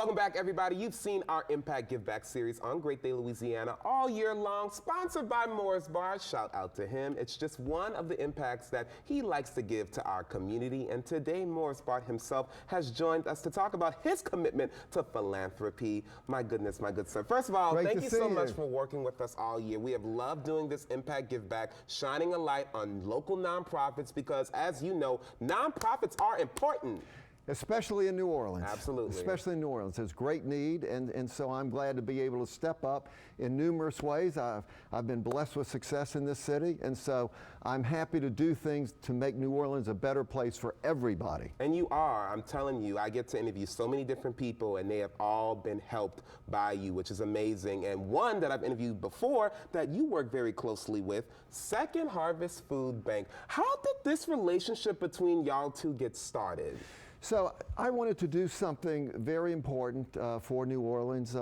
welcome back, everybody. You've seen our Impact Give Back series on Great Day, Louisiana all year long, sponsored by Bart. Shout out to him. It's just one of the impacts that he likes to give to our community. And today, Bart himself has joined us to talk about his commitment to philanthropy. My goodness, my good sir. First of all, thank you so much for working with us all year. We have loved doing this Impact Give Back, shining a light on local nonprofits because, as you know, nonprofits are important. Especially in New Orleans. Absolutely. Especially in New Orleans. There's great need, and so I'm glad to be able to step up in numerous ways. I've been blessed with success in this city, and so I'm happy to do things to make New Orleans a better place for everybody. And you are. I'm telling you, I get to interview so many different people, and they have all been helped by you, which is amazing. And one that I've interviewed before that you work very closely with, Second Harvest Food Bank. How did this relationship between y'all two get started? So I wanted to do something very important for New Orleans,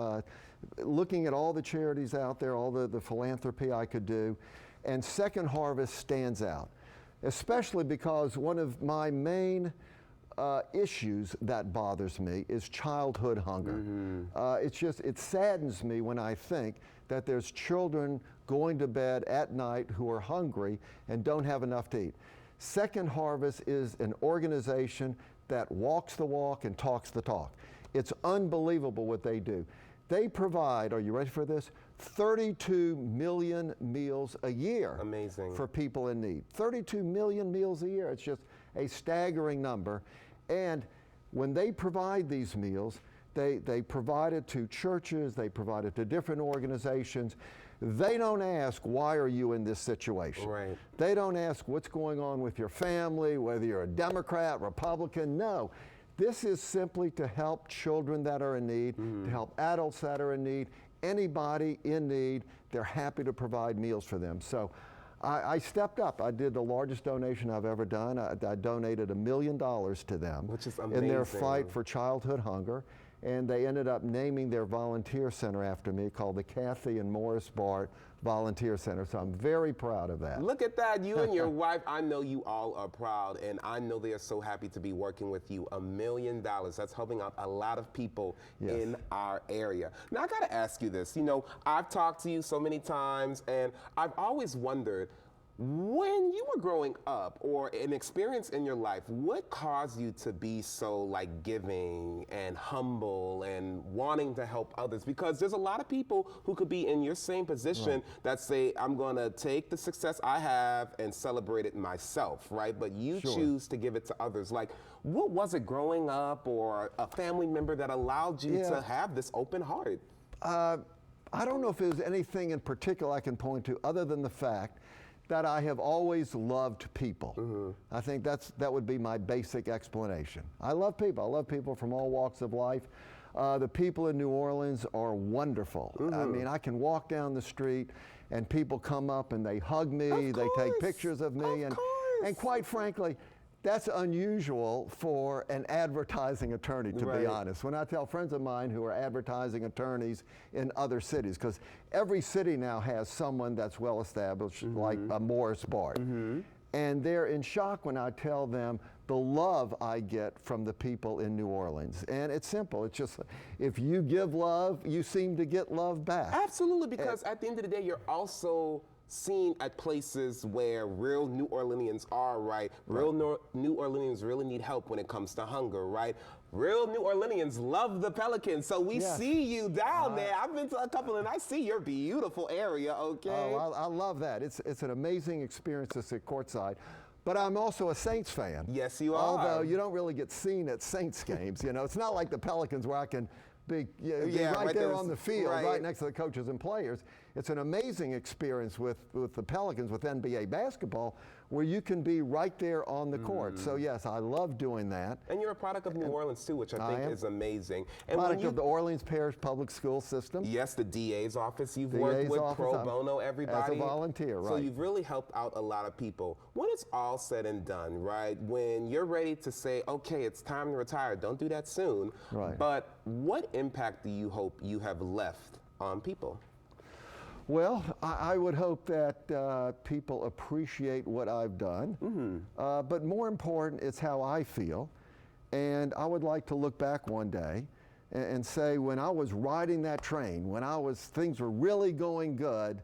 looking at all the charities out there, all the philanthropy I could do, and Second Harvest stands out, especially because one of my main issues that bothers me is childhood hunger. Mm-hmm. It saddens me when I think that there's children going to bed at night who are hungry and don't have enough to eat. Second Harvest is an organization that walks the walk and talks the talk. It's unbelievable what they do. They provide, are you ready for this? 32 million meals a year. Amazing. For people in need. 32 million meals a year. It's just a staggering number. And when they provide these meals, they provide it to churches, they provide it to different organizations. They don't ask, why are you in this situation? Right. They don't ask what's going on with your family, whether you're a Democrat, Republican. No, this is simply to help children that are in need, to help adults that are in need, anybody in need. They're happy to provide meals for them. So I stepped up. I did the largest donation I've ever done. I donated $1 million to them. Which is amazing. In their fight for childhood hunger. And they ended up naming their volunteer center after me, called the Kathy and Morris Bart Volunteer Center. So I'm very proud of that. Look at that, you and your wife. I know you all are proud, and I know they are so happy to be working with you. $1 million, that's helping out a lot of people in our area. Now I gotta ask you this, you know, I've talked to you so many times, and I've always wondered, when you were growing up, or an experience in your life, what caused you to be so like giving and humble and wanting to help others? Because there's a lot of people who could be in your same position that say, I'm gonna take the success I have and celebrate it myself, right? But you choose to give it to others. Like, what was it growing up, or a family member that allowed you to have this open heart? I don't know if there's anything in particular I can point to other than the fact that I have always loved people. I think that would be my basic explanation. I love people. I love people from all walks of life. The people in New Orleans are wonderful. I mean, I can walk down the street and people come up and they hug me, they take pictures of me, and quite frankly, that's unusual for an advertising attorney, to be honest. When I tell friends of mine who are advertising attorneys in other cities, because every city now has someone that's well established, like a Morris Bart. And they're in shock when I tell them the love I get from the people in New Orleans. And it's simple. It's just, if you give love, you seem to get love back. Absolutely, because at the end of the day, you're also seen at places where real New Orleanians are, right? Real New Orleanians really need help when it comes to hunger, right? Real New Orleanians love the Pelicans, so we see you down there. I've been to a couple, and I see your beautiful area, okay? Oh, I love that. It's an amazing experience to sit courtside. But I'm also a Saints fan. Yes, you are. Although you don't really get seen at Saints games. You know, it's not like the Pelicans where I can be right there on the field, right next to the coaches and players. It's an amazing experience with the Pelicans, with NBA basketball, where you can be right there on the court. So yes, I love doing that. And you're a product of New Orleans too, which I think is amazing. And product of the Orleans Parish Public School System. Yes, the DA's office. You've worked with pro bono, everybody. As a volunteer, So you've really helped out a lot of people. When it's all said and done, right, when you're ready to say, okay, it's time to retire, don't do that soon. But what impact do you hope you have left on people? Well, I would hope that people appreciate what I've done, but more important, it's how I feel. And I would like to look back one day and say, when I was riding that train, when things were really going good,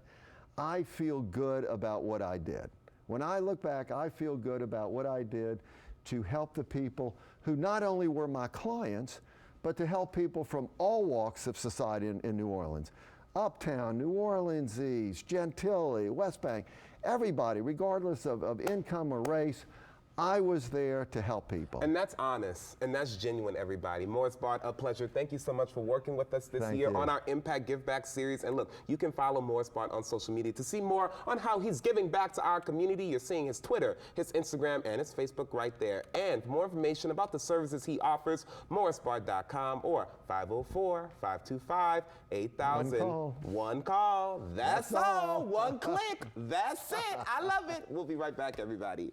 I feel good about what I did. When I look back, I feel good about what I did to help the people who not only were my clients, but to help people from all walks of society in New Orleans. Uptown, New Orleans East, Gentilly, West Bank, everybody, regardless of income or race, I was there to help people. And that's honest, and that's genuine, everybody. Morris Bart, a pleasure. Thank you so much for working with us this Thank year you. on our Impact Give Back series. And look, you can follow Morris Bart on social media to see more on how he's giving back to our community. You're seeing his Twitter, his Instagram, and his Facebook right there. And more information about the services he offers, morrisbart.com or 504-525-8000. One call. That's all. One click. That's it. I love it. We'll be right back, everybody.